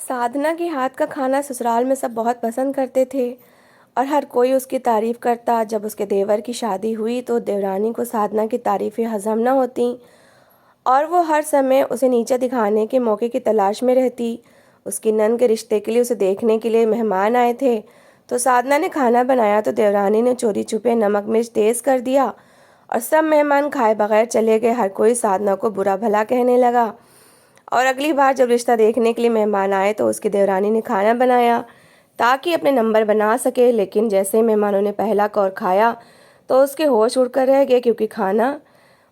साधना के हाथ का खाना ससुराल में सब बहुत पसंद करते थे और हर कोई उसकी तारीफ करता। जब उसके देवर की शादी हुई तो देवरानी को साधना की तारीफें हजम न होती और वो हर समय उसे नीचा दिखाने के मौके की तलाश में रहती। उसकी नंद के रिश्ते के लिए उसे देखने के लिए मेहमान आए थे, तो साधना ने खाना बनाया तो देवरानी ने चोरी छुपे नमक मिर्च तेज कर दिया और सब मेहमान खाए बगैर चले गए। हर कोई साधना को बुरा भला कहने लगा और अगली बार जब रिश्ता देखने के लिए मेहमान आए तो उसकी देवरानी ने खाना बनाया ताकि अपने नंबर बना सके। लेकिन जैसे ही मेहमानों ने पहला कौर खाया तो उसके होश उड़कर रह गए, क्योंकि खाना,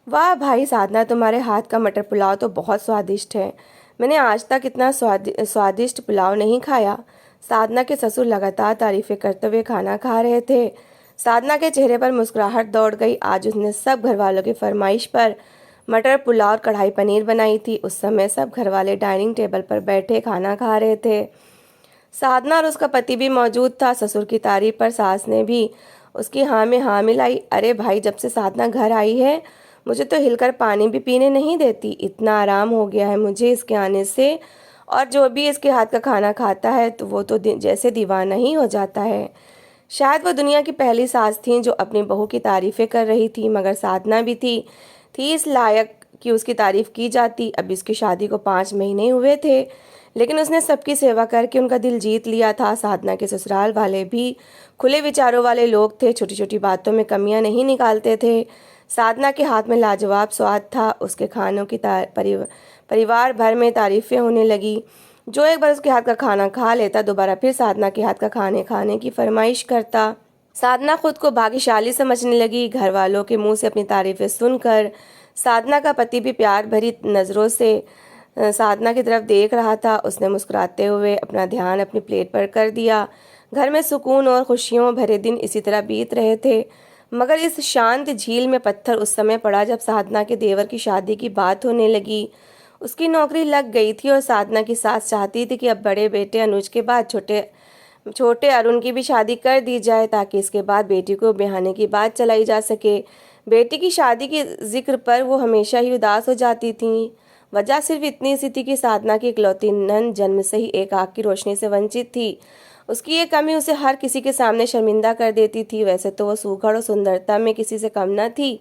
वाह भाई साधना, तुम्हारे हाथ का मटर पुलाव तो बहुत स्वादिष्ट है। मैंने आज तक इतना स्वादिष्ट पुलाव नहीं खाया। साधना के ससुर लगातार तारीफें करते हुए खाना खा रहे थे। साधना के चेहरे पर मुस्कुराहट दौड़ गई। आज उसने सब घर वालों की फरमाइश पर मटर पुलाव और कढ़ाई पनीर बनाई थी। उस समय सब घर वाले डाइनिंग टेबल पर बैठे खाना खा रहे थे। साधना और उसका पति भी मौजूद था। ससुर की तारीफ पर सास ने भी उसकी हाँ में हाँ मिलाई। अरे भाई, जब से साधना घर आई है मुझे तो हिलकर पानी भी पीने नहीं देती। इतना आराम हो गया है मुझे इसके आने से, और जो भी इसके हाथ का खाना खाता है तो वो तो जैसे दीवाना ही हो जाता है। शायद वो दुनिया की पहली सास थी जो अपनी बहू की तारीफें कर रही थी, मगर साधना भी थी इस लायक कि उसकी तारीफ की जाती। अब इसकी शादी को 5 महीने हुए थे, लेकिन उसने सबकी सेवा करके उनका दिल जीत लिया था। साधना के ससुराल वाले भी खुले विचारों वाले लोग थे, छोटी छोटी बातों में कमियां नहीं निकालते थे। साधना के हाथ में लाजवाब स्वाद था। उसके खानों की परिवार भर में तारीफें होने लगी। जो एक बार उसके हाथ का खाना खा लेता दोबारा फिर साधना के हाथ का खाने खाने की फरमाइश करता। साधना खुद को भाग्यशाली समझने लगी। घर वालों के मुंह से अपनी तारीफें सुनकर साधना का पति भी प्यार भरी नज़रों से साधना की तरफ देख रहा था। उसने मुस्कुराते हुए अपना ध्यान अपनी प्लेट पर कर दिया। घर में सुकून और खुशियों भरे दिन इसी तरह बीत रहे थे। मगर इस शांत झील में पत्थर उस समय पड़ा जब साधना के देवर की शादी की बात होने लगी। उसकी नौकरी लग गई थी और साधना की सास चाहती थी कि अब बड़े बेटे अनुज के बाद छोटे छोटे अरुण की भी शादी कर दी जाए, ताकि इसके बाद बेटी को ब्याहने की बात चलाई जा सके। बेटी की शादी के जिक्र पर वो हमेशा ही उदास हो जाती थी। वजह सिर्फ इतनी सी थी कि साधना की इकलौती नंद जन्म से ही एक आँख की रोशनी से वंचित थी। उसकी ये कमी उसे हर किसी के सामने शर्मिंदा कर देती थी। वैसे तो वो सुघड़ और सुंदरता में किसी से कम न थी,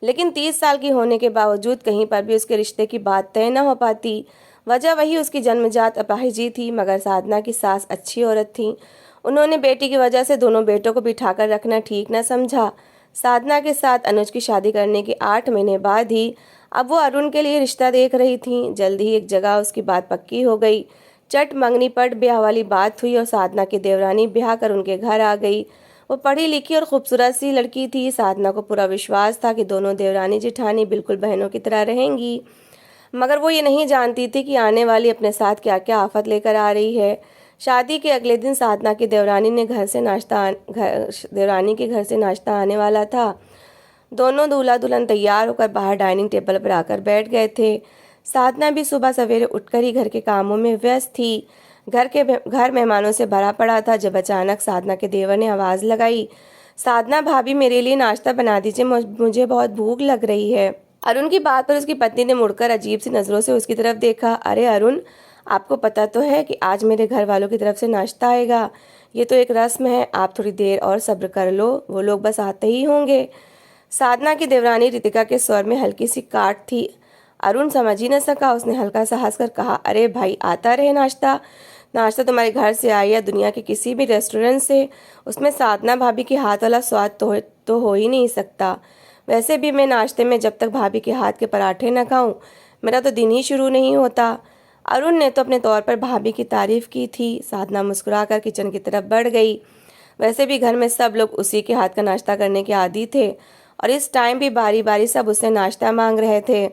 लेकिन 30 साल की होने के बावजूद कहीं पर भी उसके रिश्ते की बात तय न हो पाती। वजह वही उसकी जन्मजात अपाहिजी थी। मगर साधना की सास अच्छी औरत थी। उन्होंने बेटी की वजह से दोनों बेटों को बिठाकर रखना ठीक न समझा। साधना के साथ अनुज की शादी करने के 8 महीने बाद ही अब वो अरुण के लिए रिश्ता देख रही थी। जल्द ही एक जगह उसकी बात पक्की हो गई। चट मंगनी पट ब्याह वाली बात हुई और साधना की देवरानी ब्याह कर उनके घर आ गई। वो पढ़ी लिखी और खूबसूरत सी लड़की थी। साधना को पूरा विश्वास था कि दोनों देवरानी जिठानी बिल्कुल बहनों की तरह रहेंगी। मगर वो ये नहीं जानती थी कि आने वाली अपने साथ क्या क्या आफत लेकर आ रही है। शादी के अगले दिन साधना की देवरानी के घर से नाश्ता आने वाला था। दोनों दूल्हा दुल्हन तैयार होकर बाहर डाइनिंग टेबल पर आकर बैठ गए थे। साधना भी सुबह सवेरे उठकर ही घर के कामों में व्यस्त थी। घर मेहमानों से भरा पड़ा था जब अचानक साधना के देवर ने आवाज़ लगाई, साधना भाभी, मेरे लिए नाश्ता बना दीजिए, मुझे बहुत भूख लग रही है। अरुण की बात पर उसकी पत्नी ने मुड़कर अजीब सी नज़रों से उसकी तरफ देखा। अरे अरुण, आपको पता तो है कि आज मेरे घर वालों की तरफ से नाश्ता आएगा। ये तो एक रस्म है, आप थोड़ी देर और सब्र कर लो, वो लोग बस आते ही होंगे। साधना की देवरानी रितिका के स्वर में हल्की सी काट थी। अरुण समझ ही न सका। उसने हल्का सा हंसकर कहा, अरे भाई, आता रहे नाश्ता। नाश्ता तुम्हारे घर से आए या दुनिया के किसी भी रेस्टोरेंट से, उसमें साधना भाभी के हाथ वाला स्वाद तो हो ही नहीं सकता। वैसे भी मैं नाश्ते में जब तक भाभी के हाथ के पराठे न खाऊं मेरा तो दिन ही शुरू नहीं होता। अरुण ने तो अपने तौर पर भाभी की तारीफ की थी। साधना मुस्कुराकर किचन की तरफ बढ़ गई। वैसे भी घर में सब लोग उसी के हाथ का नाश्ता करने के आदी थे और इस टाइम भी बारी बारी सब उससे नाश्ता मांग रहे थे।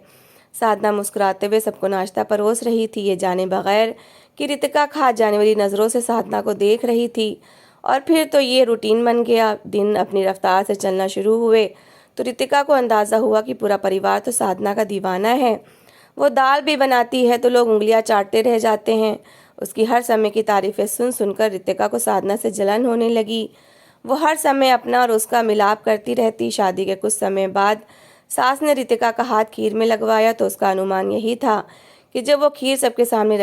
साधना मुस्कुराते हुए सबको नाश्ता परोस रही थी, ये जाने बगैर कि रितिका खा जाने वाली नज़रों से साधना को देख रही थी। और फिर तो ये रूटीन बन गया। दिन अपनी रफ्तार से चलना शुरू हुए तो रितिका को अंदाज़ा हुआ कि पूरा परिवार तो साधना का दीवाना है। वो दाल भी बनाती है तो लोग उंगलियां चाटते रह जाते हैं। उसकी हर समय की तारीफें सुन सुनकर रितिका को साधना से जलन होने लगी। वो हर समय अपना और उसका मिलाप करती रहती। शादी के कुछ समय बाद सास ने रितिका का हाथ खीर में लगवाया तो उसका अनुमान यही था कि जब वो खीर सबके सामने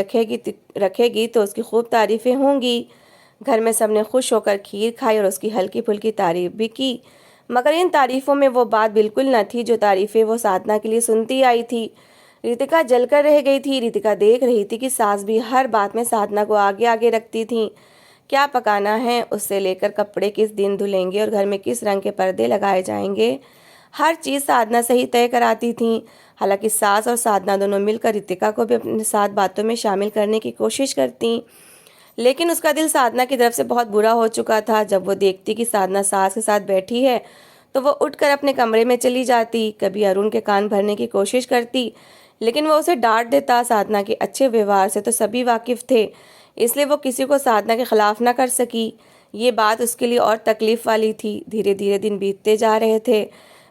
रखेगी तो उसकी खूब तारीफ़ें होंगी। घर में सबने खुश होकर खीर खाई और उसकी हल्की फुल्की तारीफ़ भी की, मगर इन तारीफ़ों में वो बात बिल्कुल न थी जो तारीफ़ें वो साधना के लिए सुनती आई थी। रितिका जलकर रह गई थी। रितिका देख रही थी कि सास भी हर बात में साधना को आगे आगे रखती थी। क्या पकाना है, उससे लेकर कपड़े किस दिन धुलेंगे और घर में किस रंग के पर्दे लगाए जाएंगे, हर चीज़ साधना से ही तय कराती थी। हालांकि सास और साधना दोनों मिलकर रितिका को भी अपने साथ बातों में शामिल करने की कोशिश करती, लेकिन उसका दिल साधना की तरफ से बहुत बुरा हो चुका था। जब वो देखती कि साधना सास के साथ बैठी है तो वो उठकर अपने कमरे में चली जाती। कभी अरुण के कान भरने की कोशिश करती, लेकिन वो उसे डांट देता। साधना के अच्छे व्यवहार से तो सभी वाकिफ थे, इसलिए वो किसी को साधना के खिलाफ ना कर सकी। ये बात उसके लिए और तकलीफ वाली थी। धीरे धीरे दिन बीतते जा रहे थे।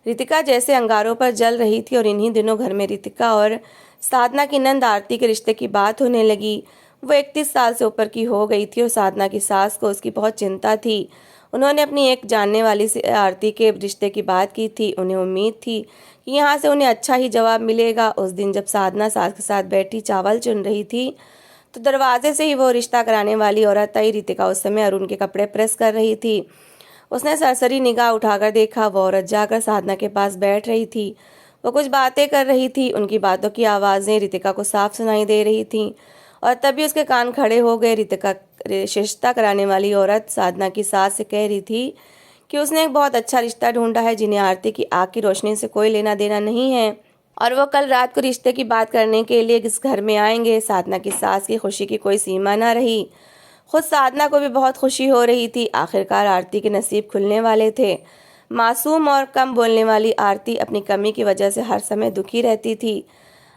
रितिका जैसे अंगारों पर जल रही थी और इन्हीं दिनों घर में रितिका और साधना की नंद आरती के रिश्ते की बात होने लगी। वो 31 साल से ऊपर की हो गई थी और साधना की सास को उसकी बहुत चिंता थी। उन्होंने अपनी एक जानने वाली से आरती के रिश्ते की बात की थी। उन्हें उम्मीद थी कि यहाँ से उन्हें अच्छा ही जवाब मिलेगा। उस दिन जब साधना सास के साथ बैठी चावल चुन रही थी तो दरवाजे से ही वो रिश्ता कराने वाली औरत आई। रितिका उस समय अरुण के कपड़े प्रेस कर रही थी। उसने सरसरी निगाह उठाकर देखा, वो औरत जाकर साधना के पास बैठ रही थी। वो कुछ बातें कर रही थी। उनकी बातों की आवाज़ें रितिका को साफ सुनाई दे रही थीं और तभी उसके कान खड़े हो गए। रितिका रिश्ता कराने वाली औरत साधना की सास से कह रही थी कि उसने एक बहुत अच्छा रिश्ता ढूंढा है जिन्हें आरती की आँख की रोशनी से कोई लेना देना नहीं है और वो कल रात को रिश्ते की बात करने के लिए इस घर में आएंगे। साधना की सास की खुशी की कोई सीमा ना रही। खुद साधना को भी बहुत खुशी हो रही थी। आखिरकार आरती के नसीब खुलने वाले थे। मासूम और कम बोलने वाली आरती अपनी कमी की वजह से हर समय दुखी रहती थी।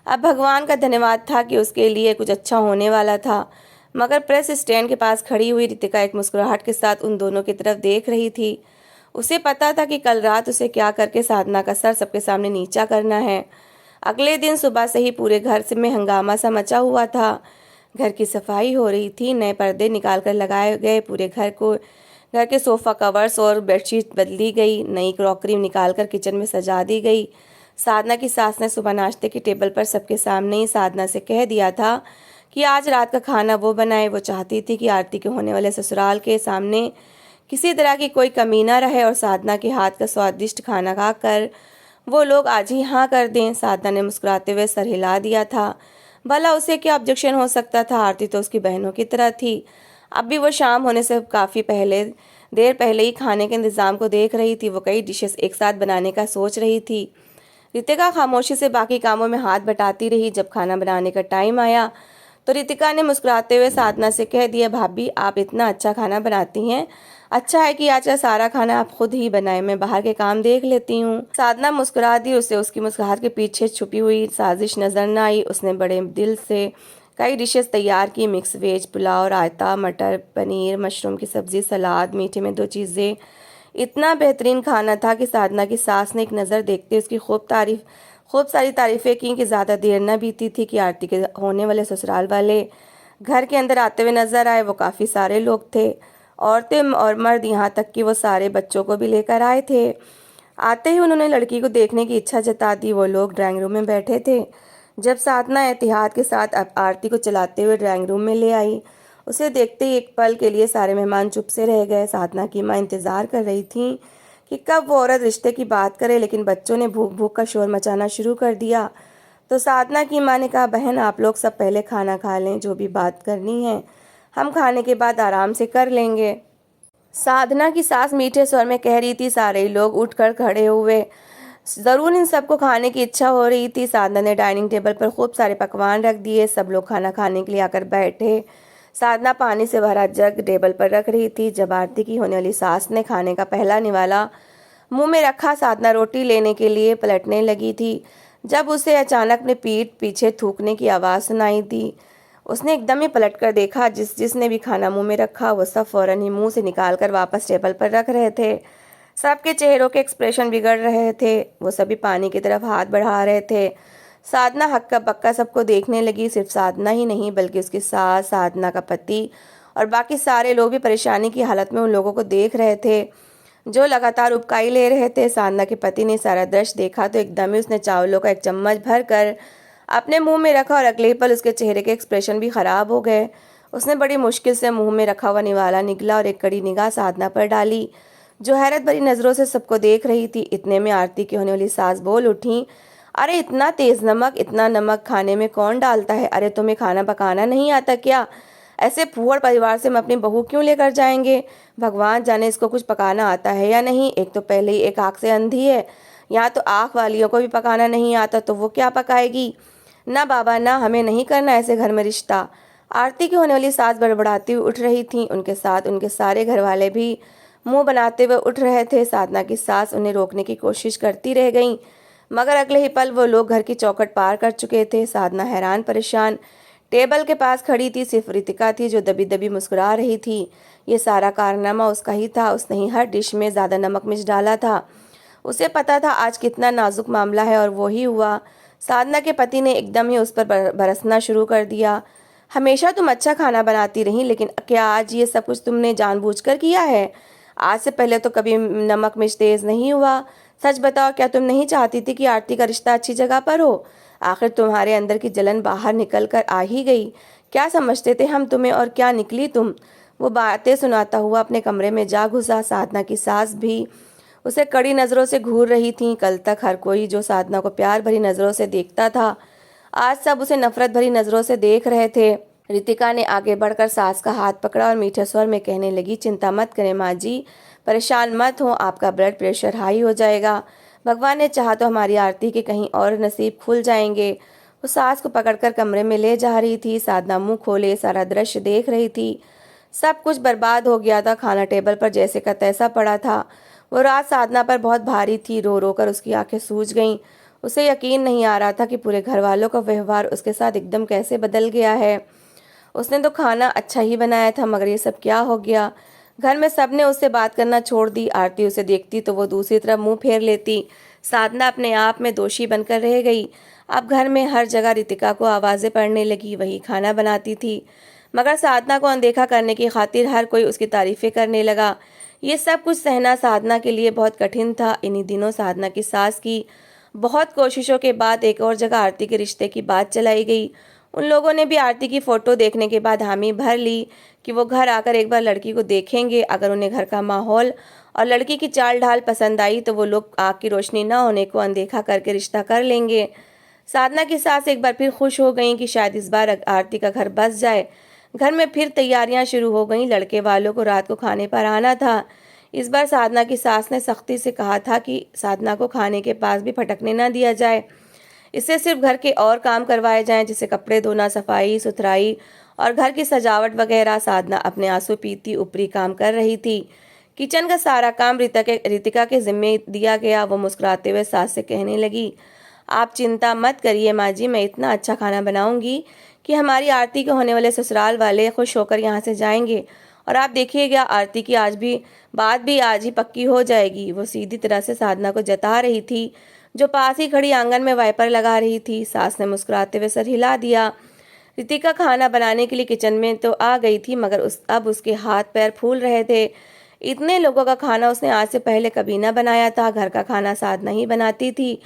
अब भगवान का धन्यवाद था कि उसके लिए कुछ अच्छा होने वाला था। मगर प्रेस स्टैंड के पास खड़ी हुई रितिका एक मुस्कुराहट के साथ उन दोनों की तरफ देख रही थी। उसे पता था कि कल रात उसे क्या करके साधना का सर सबके सामने नीचा करना है। अगले दिन सुबह से ही पूरे घर से में हंगामा सा मचा हुआ था। घर की सफाई हो रही थी, नए पर्दे निकाल कर लगाए गए, पूरे घर के सोफ़ा कवर्स और बेडशीट बदली गई, नई क्रॉकरी निकाल कर किचन में सजा दी गई। साधना की सास ने सुबह नाश्ते की टेबल पर सबके सामने ही साधना से कह दिया था कि आज रात का खाना वो बनाए। वो चाहती थी कि आरती के होने वाले ससुराल के सामने किसी तरह की कोई कमी ना रहे और साधना के हाथ का स्वादिष्ट खाना खाकर वो लोग आज ही हाँ कर दें। साधना ने मुस्कुराते हुए सर हिला दिया था। भला उसे क्या ऑब्जेक्शन हो सकता था, आरती तो उसकी बहनों की तरह थी। अब भी वो शाम होने से काफ़ी देर पहले ही खाने के इंतज़ाम को देख रही थी। वो कई डिशेस एक साथ बनाने का सोच रही थी। रितिका खामोशी से बाकी कामों में हाथ बटाती रही। जब खाना बनाने का टाइम आया तो रितिका ने मुस्कुराते हुए साधना से कह दिया, भाभी आप इतना अच्छा खाना बनाती हैं, अच्छा है कि आज का सारा खाना आप खुद ही बनाए, मैं बाहर के काम देख लेती हूँ। साधना मुस्कुरा दी। उसे उसकी मुस्कुराहट के पीछे छुपी हुई साजिश नजर न आई। उसने बड़े दिल से कई डिशेस तैयार की, मिक्स वेज पुलाव, रायता, मटर पनीर, मशरूम की सब्जी, सलाद, मीठे में 2 चीज़ें। इतना बेहतरीन खाना था कि साधना की सास ने एक नज़र देखते उसकी खूब सारी तारीफ़ें की कि ज़्यादा देर न बीती थी कि आरती के होने वाले ससुराल वाले घर के अंदर आते हुए नजर आए। वो काफ़ी सारे लोग थे, औरतें और मर्द, यहाँ तक कि वो सारे बच्चों को भी लेकर आए थे। आते ही उन्होंने लड़की को देखने की इच्छा जता दी। वो लोग ड्राइंग रूम में बैठे थे। जब साधना एहतियात के साथ अब आरती को चलाते हुए ड्राइंग रूम में ले आई, उसे देखते ही एक पल के लिए सारे मेहमान चुप से रह गए। साधना की माँ इंतज़ार कर रही थी कि कब वो औरत रिश्ते की बात करे, लेकिन बच्चों ने भूख भूख का शोर मचाना शुरू कर दिया। तो साधना की माँ ने कहा, बहन आप लोग सब पहले खाना खा लें, जो भी बात करनी है हम खाने के बाद आराम से कर लेंगे। साधना की सास मीठे स्वर में कह रही थी। सारे लोग उठकर खड़े हुए। ज़रूर इन सबको खाने की इच्छा हो रही थी। साधना ने डाइनिंग टेबल पर खूब सारे पकवान रख दिए। सब लोग खाना खाने के लिए आकर बैठे। साधना पानी से भरा जग टेबल पर रख रही थी। जब आरती की होने वाली सास ने खाने का पहला निवाला मुंह में रखा, साधना रोटी लेने के लिए पलटने लगी थी जब उसे अचानक अपने पीठ पीछे थूकने की आवाज़ सुनाई दी। उसने एकदम ही पलट कर देखा। जिसने भी खाना मुंह में रखा वो सब फौरन ही मुंह से निकाल कर वापस टेबल पर रख रहे थे। सबके चेहरों के एक्सप्रेशन बिगड़ रहे थे। वो सभी पानी की तरफ हाथ बढ़ा रहे थे। साधना हक्का बक्का सबको देखने लगी। सिर्फ साधना ही नहीं बल्कि उसकी सास, साधना का पति और बाकी सारे लोग भी परेशानी की हालत में उन लोगों को देख रहे थे जो लगातार उबकाई ले रहे थे। साधना के पति ने सारा दृश्य देखा तो एकदम ही उसने चावलों का एक चम्मच भर कर अपने मुंह में रखा और अगले ही पल उसके चेहरे के एक्सप्रेशन भी ख़राब हो गए। उसने बड़ी मुश्किल से मुंह में रखा हुआ निवाला निगला और एक कड़ी निगाह साधना पर डाली, जो हैरत भरी नज़रों से सबको देख रही थी। इतने में आरती की होने वाली सास बोल उठी, अरे इतना तेज़ नमक, इतना नमक खाने में कौन डालता है? अरे तुम्हें खाना पकाना नहीं आता क्या? ऐसे फूहड़ परिवार से हम अपनी बहू क्यों लेकर जाएंगे? भगवान जाने इसको कुछ पकाना आता है या नहीं। एक तो पहले ही एक आँख से अंधी है, यहाँ तो आँख वालियों को भी पकाना नहीं आता तो वो क्या पकाएगी? ना बाबा ना, हमें नहीं करना ऐसे घर में रिश्ता। आरती की होने वाली सास बड़बड़ाती हुई उठ रही थी। उनके साथ उनके सारे घर वाले भी मुंह बनाते हुए उठ रहे थे। साधना की सास उन्हें रोकने की कोशिश करती रह गई, मगर अगले ही पल वो लोग घर की चौखट पार कर चुके थे। साधना हैरान परेशान टेबल के पास खड़ी थी। सिर्फ रितिका थी जो दबी दबी मुस्कुरा रही थी। ये सारा कारनामा उसका ही था। उसने ही हर डिश में ज़्यादा नमक मिर्च डाला था। उसे पता था आज कितना नाजुक मामला है और वो ही हुआ। साधना के पति ने एकदम ही उस पर बरसना शुरू कर दिया। हमेशा तुम अच्छा खाना बनाती रही, लेकिन क्या आज ये सब कुछ तुमने जानबूझकर किया है? आज से पहले तो कभी नमक मिर्च तेज़ नहीं हुआ। सच बताओ, क्या तुम नहीं चाहती थी कि आरती का रिश्ता अच्छी जगह पर हो? आखिर तुम्हारे अंदर की जलन बाहर निकल कर आ ही गई। क्या समझते थे हम तुम्हें और क्या निकली तुम? वो बातें सुनाता हुआ अपने कमरे में जा घुसा। साधना की सास भी उसे कड़ी नज़रों से घूर रही थी। कल तक हर कोई जो साधना को प्यार भरी नज़रों से देखता था, आज सब उसे नफरत भरी नज़रों से देख रहे थे। रितिका ने आगे बढ़कर सास का हाथ पकड़ा और मीठे स्वर में कहने लगी, चिंता मत करें माँ जी, परेशान मत हो, आपका ब्लड प्रेशर हाई हो जाएगा। भगवान ने चाहा तो हमारी आरती के कहीं और नसीब खुल जाएंगे। वो सास को पकड़कर कमरे में ले जा रही थी। साधना मुंह खोले सारा दृश्य देख रही थी। सब कुछ बर्बाद हो गया था। खाना टेबल पर जैसे का तैसा पड़ा था। वो रात साधना पर बहुत भारी थी। रो रो कर उसकी आंखें सूज गईं। उसे यकीन नहीं आ रहा था कि पूरे घर वालों का व्यवहार उसके साथ एकदम कैसे बदल गया है। उसने तो खाना अच्छा ही बनाया था, मगर ये सब क्या हो गया? घर में सबने उससे बात करना छोड़ दी। आरती उसे देखती तो वो दूसरी तरफ मुंह फेर लेती। साधना अपने आप में दोषी बनकर रह गई। अब घर में हर जगह रितिका को आवाज़ें पड़ने लगी। वही खाना बनाती थी, मगर साधना को अनदेखा करने की खातिर हर कोई उसकी तारीफें करने लगा। ये सब कुछ सहना साधना के लिए बहुत कठिन था। इन्हीं दिनों साधना की सास की बहुत कोशिशों के बाद एक और जगह आरती के रिश्ते की बात चलाई गई। उन लोगों ने भी आरती की फ़ोटो देखने के बाद हामी भर ली कि वो घर आकर एक बार लड़की को देखेंगे। अगर उन्हें घर का माहौल और लड़की की चाल ढाल पसंद आई तो वो लोग आग की रोशनी न होने को अनदेखा करके रिश्ता कर लेंगे। साधना की सास एक बार फिर खुश हो गई कि शायद इस बार आरती का घर बस जाए। घर में फिर तैयारियां शुरू हो गईं। लड़के वालों को रात को खाने पर आना था। इस बार साधना की सास ने सख्ती से कहा था कि साधना को खाने के पास भी फटकने ना दिया जाए। इससे सिर्फ घर के और काम करवाए जाएं, जैसे कपड़े धोना, सफाई सुथराई और घर की सजावट वगैरह। साधना अपने आंसू पीती ऊपरी काम कर रही थी। किचन का सारा काम रितिका के जिम्मे दिया गया। वो मुस्कुराते हुए सास से कहने लगी, आप चिंता मत करिए माँ जी, मैं इतना अच्छा खाना बनाऊंगी कि हमारी आरती के होने वाले ससुराल वाले खुश होकर यहाँ से जाएंगे। और आप देखिएगा, आरती की बात भी आज ही पक्की हो जाएगी। वो सीधी तरह से साधना को जता रही थी, जो पास ही खड़ी आंगन में वाइपर लगा रही थी। सास ने मुस्कुराते हुए सर हिला दिया। रितिका खाना बनाने के लिए किचन में तो आ गई थी, मगर अब उसके हाथ पैर फूल रहे थे। इतने लोगों का खाना उसने आज से पहले कभी न बनाया था। घर का खाना साधना ही बनाती थी,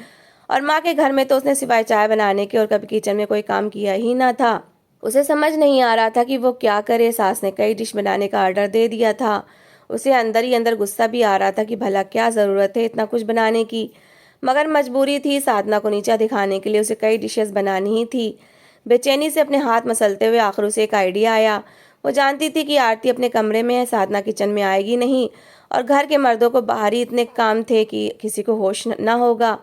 और माँ के घर में तो उसने सिवाय चाय बनाने के और कभी किचन में कोई काम किया ही ना था। उसे समझ नहीं आ रहा था कि वो क्या करे। सास ने कई डिश बनाने का ऑर्डर दे दिया था। उसे अंदर ही अंदर गुस्सा भी आ रहा था कि भला क्या ज़रूरत है इतना कुछ बनाने की, मगर मजबूरी थी। साधना को नीचा दिखाने के लिए उसे कई डिशेस बनानी ही थी। बेचैनी से अपने हाथ मसलते हुए आखिर उसे एक आइडिया आया। वो जानती थी कि आरती अपने कमरे में है, साधना किचन में आएगी नहीं, और घर के मर्दों को बाहर ही इतने काम थे कि किसी को होश न होगा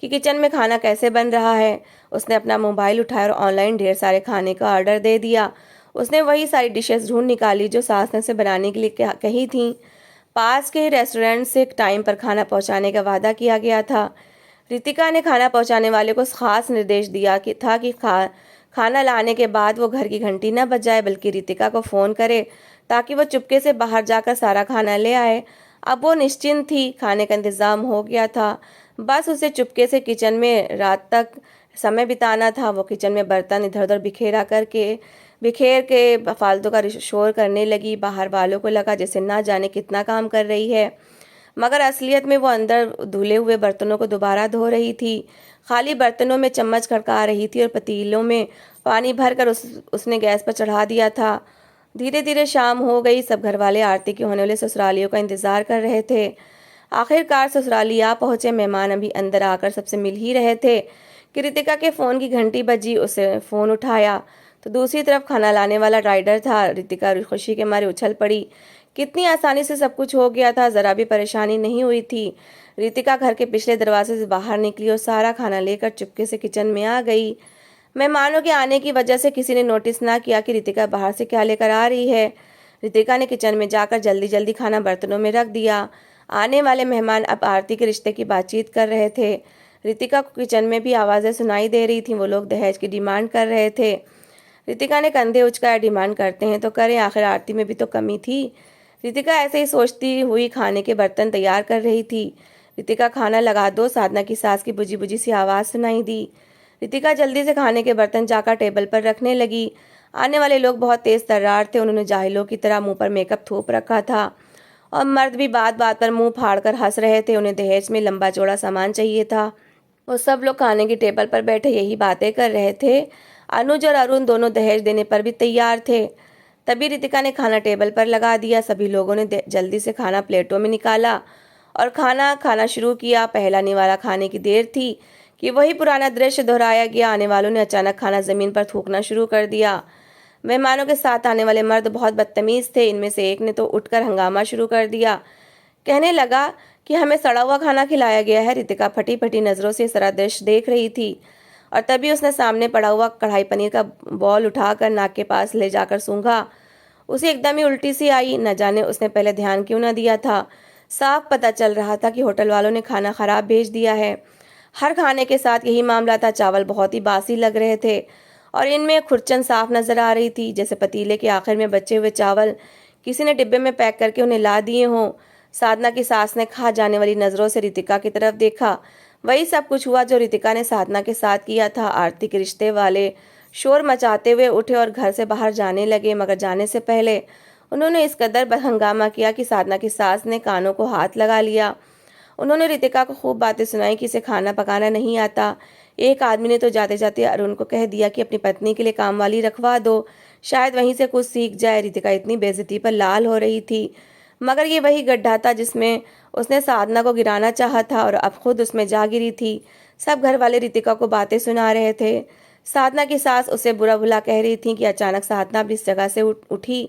कि किचन में खाना कैसे बन रहा है। उसने अपना मोबाइल उठाया और ऑनलाइन ढेर सारे खाने का ऑर्डर दे दिया। उसने वही सारी डिशेस ढूंढ निकाली जो सास ने उसे बनाने के लिए कही थी। पास के रेस्टोरेंट से टाइम पर खाना पहुंचाने का वादा किया गया था। रितिका ने खाना पहुंचाने वाले को खास निर्देश दिया कि खाना लाने के बाद वो घर की घंटी न बजाए, बल्कि रितिका को फ़ोन करे ताकि वो चुपके से बाहर जाकर सारा खाना ले आए। अब वो निश्चिंत थी, खाने का इंतज़ाम हो गया था। बस उसे चुपके से किचन में रात तक समय बिताना था। वो किचन में बर्तन इधर उधर बिखेर के फालतू का शोर करने लगी। बाहर वालों को लगा जैसे ना जाने कितना काम कर रही है। मगर असलियत में वो अंदर धुले हुए बर्तनों को दोबारा धो रही थी। खाली बर्तनों में चम्मच खड़का रही थी और पतीलों में पानी भरकर उसने गैस पर चढ़ा दिया था। धीरे धीरे शाम हो गई। सब घरवाले आरती के होने वाले ससुरालियों का इंतजार कर रहे थे। आखिरकार ससुराली आ पहुंचे। मेहमान अभी अंदर आकर सबसे मिल ही रहे थे कि रितिका के फ़ोन की घंटी बजी। उसे फ़ोन उठाया तो दूसरी तरफ खाना लाने वाला राइडर था। रितिका खुशी के मारे उछल पड़ी। कितनी आसानी से सब कुछ हो गया था, ज़रा भी परेशानी नहीं हुई थी। रितिका घर के पिछले दरवाजे से बाहर निकली और सारा खाना लेकर चुपके से किचन में आ गई। मेहमानों के आने की वजह से किसी ने नोटिस ना किया कि रितिका बाहर से क्या लेकर आ रही है। रितिका ने किचन में जाकर जल्दी जल्दी खाना बर्तनों में रख दिया। आने वाले मेहमान अब आरती के रिश्ते की बातचीत कर रहे थे। रितिका को किचन में भी आवाज़ें सुनाई दे रही थीं। वो लोग दहेज की डिमांड कर रहे थे। रितिका ने कंधे उचकाए, डिमांड करते हैं तो करें, आखिर आरती में भी तो कमी थी। रितिका ऐसे ही सोचती हुई खाने के बर्तन तैयार कर रही थी। रितिका खाना लगा दो, साधना की सास की बुझी बुझी सी आवाज़ सुनाई दी। रितिका जल्दी से खाने के बर्तन जाकर टेबल पर रखने लगी। आने वाले लोग बहुत तेज तर्रार थे। उन्होंने जाहिलों की तरह मुंह पर मेकअप थोप रखा था और मर्द भी बात बात पर मुंह फाड़कर हंस रहे थे। उन्हें दहेज में लंबा चौड़ा सामान चाहिए था। वो सब लोग खाने की टेबल पर बैठे यही बातें कर रहे थे। अनुज और अरुण दोनों दहेज देने पर भी तैयार थे। तभी रितिका ने खाना टेबल पर लगा दिया। सभी लोगों ने जल्दी से खाना प्लेटों में निकाला और खाना खाना शुरू किया। पहला निवाला खाने की देर थी कि वही पुराना दृश्य दोहराया गया। आने वालों ने अचानक खाना जमीन पर थूकना शुरू कर दिया। मेहमानों के साथ आने वाले मर्द बहुत बदतमीज थे। इनमें से एक ने तो उठकर हंगामा शुरू कर दिया। कहने लगा कि हमें सड़ा हुआ खाना खिलाया गया है। रितिका फटी फटी नज़रों से सारा दृश्य देख रही थी और तभी उसने सामने पड़ा हुआ कढ़ाई पनीर का बॉल उठाकर नाक के पास ले जाकर सूंघा। उसे एकदम ही उल्टी सी आई। न जाने उसने पहले ध्यान क्यों न दिया था। साफ पता चल रहा था कि होटल वालों ने खाना खराब भेज दिया है। हर खाने के साथ यही मामला था। चावल बहुत ही बासी लग रहे थे और इनमें खुरचन साफ नजर आ रही थी, जैसे पतीले के आखिर में बचे हुए चावल किसी ने डिब्बे में पैक करके उन्हें ला दिए हों। साधना की सास ने खा जाने वाली नज़रों से रितिका की तरफ देखा। वही सब कुछ हुआ जो रितिका ने साधना के साथ किया था। आरती के रिश्ते वाले शोर मचाते हुए उठे और घर से बाहर जाने लगे, मगर जाने से पहले उन्होंने इस कदर हंगामा किया कि साधना की सास ने कानों को हाथ लगा लिया। उन्होंने रितिका को खूब बातें सुनाई कि इसे खाना पकाना नहीं आता। एक आदमी ने तो जाते जाते अरुण को कह दिया कि अपनी पत्नी के लिए काम वाली रखवा दो, शायद वहीं से कुछ सीख जाए। रितिका इतनी बेइज्जती पर लाल हो रही थी, मगर ये वही गड्ढा था जिसमें उसने साधना को गिराना चाहा था और अब खुद उसमें जा गिरी थी। सब घर वाले रितिका को बातें सुना रहे थे। साधना की सास उसे बुरा भला कह रही थी कि अचानक साधना भी इस जगह से उठी।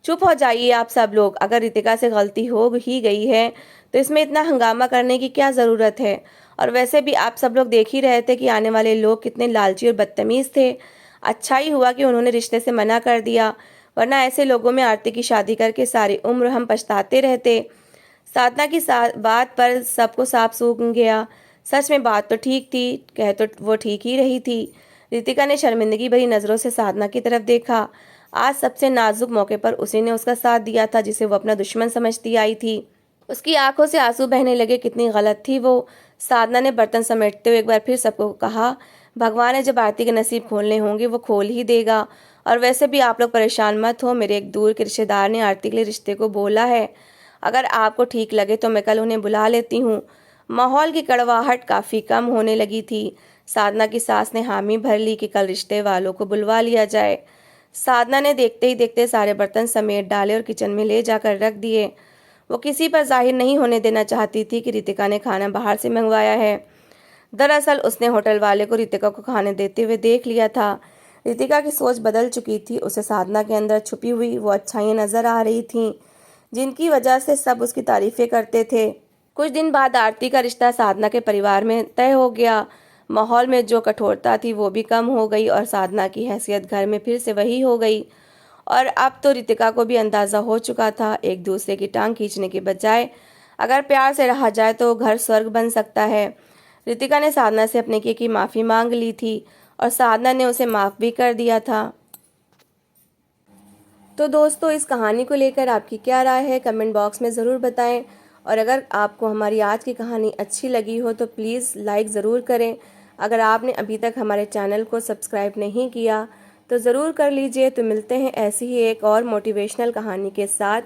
चुप हो जाइए आप सब लोग। अगर रितिका से गलती हो ही गई है तो इसमें इतना हंगामा करने की क्या ज़रूरत है। और वैसे भी आप सब लोग देख ही रहे थे कि आने वाले लोग कितने लालची और बदतमीज़ थे। अच्छा ही हुआ कि उन्होंने रिश्ते से मना कर दिया, वरना ऐसे लोगों में आरती की शादी करके सारी उम्र हम पछताते रहते। साधना की बात पर सबको साफ सूझ गया। सच में बात तो ठीक थी, कह तो वो ठीक ही रही थी। रितिका ने शर्मिंदगी भरी नज़रों से साधना की तरफ देखा। आज सबसे नाजुक मौके पर उसी ने उसका साथ दिया था जिसे वो अपना दुश्मन समझती आई थी। उसकी आंखों से आंसू बहने लगे। कितनी गलत थी वो। साधना ने बर्तन समेटते हुए एक बार फिर सबको कहा, भगवान ने जब आरती के नसीब खोलने होंगे वो खोल ही देगा। और वैसे भी आप लोग परेशान मत हो। मेरे एक दूर के रिश्तेदार ने आरती के लिए रिश्ते को बोला है। अगर आपको ठीक लगे तो मैं कल उन्हें बुला लेती हूँ। माहौल की कड़वाहट काफ़ी कम होने लगी थी। साधना की सास ने हामी भर ली कि कल रिश्ते वालों को बुलवा लिया जाए। साधना ने देखते ही देखते सारे बर्तन समेट डाले और किचन में ले जाकर रख दिए। वो किसी पर जाहिर नहीं होने देना चाहती थी कि रितिका ने खाना बाहर से मंगवाया है। दरअसल उसने होटल वाले को रितिका को खाने देते हुए देख लिया था। रितिका की सोच बदल चुकी थी। उसे साधना के अंदर छुपी हुई वो अच्छाइयाँ नजर आ रही थीं, जिनकी वजह से सब उसकी तारीफें करते थे। कुछ दिन बाद आरती का रिश्ता साधना के परिवार में तय हो गया। माहौल में जो कठोरता थी वो भी कम हो गई और साधना की हैसियत घर में फिर से वही हो गई। और अब तो रितिका को भी अंदाज़ा हो चुका था, एक दूसरे की टांग खींचने के बजाय अगर प्यार से रहा जाए तो घर स्वर्ग बन सकता है। रितिका ने साधना से अपने किए की माफ़ी मांग ली थी और साधना ने उसे माफ़ भी कर दिया था। तो दोस्तों, इस कहानी को लेकर आपकी क्या राय है, कमेंट बॉक्स में ज़रूर बताएं। और अगर आपको हमारी आज की कहानी अच्छी लगी हो तो प्लीज़ लाइक ज़रूर करें। अगर आपने अभी तक हमारे चैनल को सब्सक्राइब नहीं किया तो ज़रूर कर लीजिए। तो मिलते हैं ऐसी ही एक और मोटिवेशनल कहानी के साथ।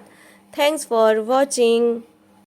Thanks for watching.